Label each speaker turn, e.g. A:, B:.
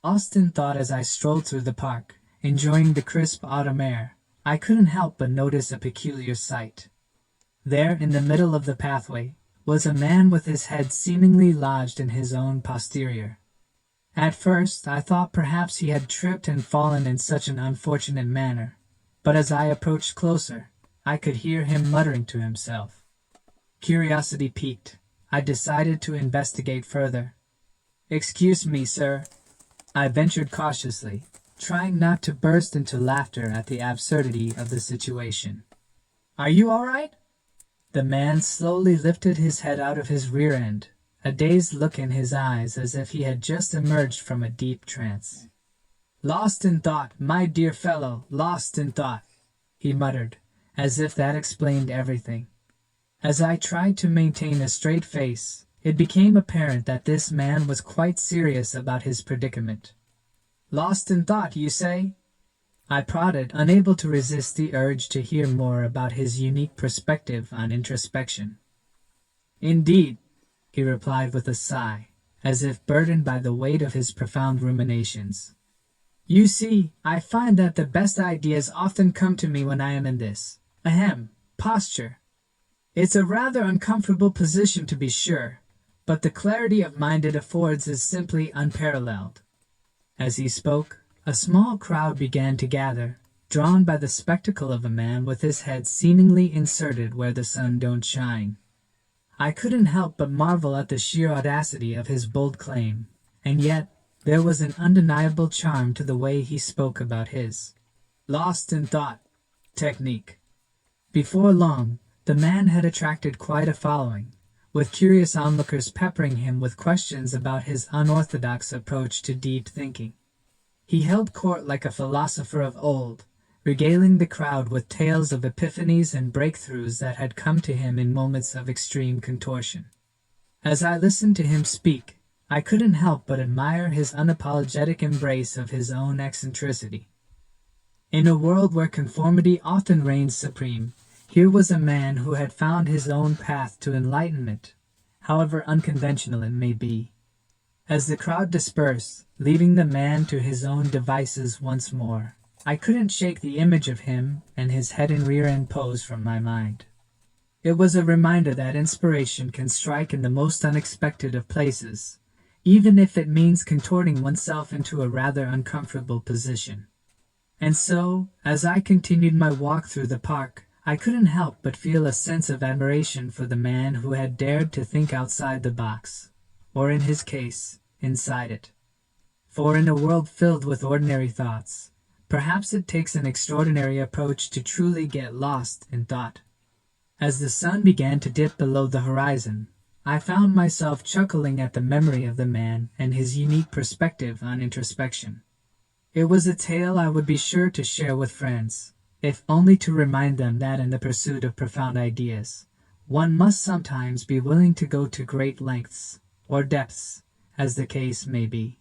A: lost in thought as I strolled through the park, enjoying the crisp autumn air. I couldn't help but notice a peculiar sight. There, in the middle of the pathway, was a man with his head seemingly lodged in his own posterior. At first, I thought perhaps he had tripped and fallen in such an unfortunate manner, but as I approached closer, I could hear him muttering to himself. Curiosity piqued, I decided to investigate further. "Excuse me, sir," I ventured cautiously, trying not to burst into laughter at the absurdity of the situation. "Are you all right?" The man slowly lifted his head out of his rear end, a dazed look in his eyes as if he had just emerged from a deep trance. "Lost in thought, my dear fellow, lost in thought," he muttered, as if that explained everything. As I tried to maintain a straight face, it became apparent that this man was quite serious about his predicament. "Lost in thought, you say?" I prodded, unable to resist the urge to hear more about his unique perspective on introspection. "Indeed," he replied with a sigh, as if burdened by the weight of his profound ruminations. "You see, I find that the best ideas often come to me when I am in this, posture. It's a rather uncomfortable position to be sure, but the clarity of mind it affords is simply unparalleled." As he spoke, a small crowd began to gather, drawn by the spectacle of a man with his head seemingly inserted where the sun don't shine. I couldn't help but marvel at the sheer audacity of his bold claim, and yet there was an undeniable charm to the way he spoke about his lost in thought technique. Before long, the man had attracted quite a following, with curious onlookers peppering him with questions about his unorthodox approach to deep thinking. He held court like a philosopher of old, regaling the crowd with tales of epiphanies and breakthroughs that had come to him in moments of extreme contortion. As I listened to him speak, I couldn't help but admire his unapologetic embrace of his own eccentricity. In a world where conformity often reigns supreme, here was a man who had found his own path to enlightenment, however unconventional it may be. As the crowd dispersed, leaving the man to his own devices once more, I couldn't shake the image of him and his head and rear end pose from my mind. It was a reminder that inspiration can strike in the most unexpected of places, even if it means contorting oneself into a rather uncomfortable position. And so, as I continued my walk through the park, I couldn't help but feel a sense of admiration for the man who had dared to think outside the box, or in his case, inside it. For in a world filled with ordinary thoughts, perhaps it takes an extraordinary approach to truly get lost in thought. As the sun began to dip below the horizon, I found myself chuckling at the memory of the man and his unique perspective on introspection. It was a tale I would be sure to share with friends, if only to remind them that in the pursuit of profound ideas, one must sometimes be willing to go to great lengths, or depths, as the case may be.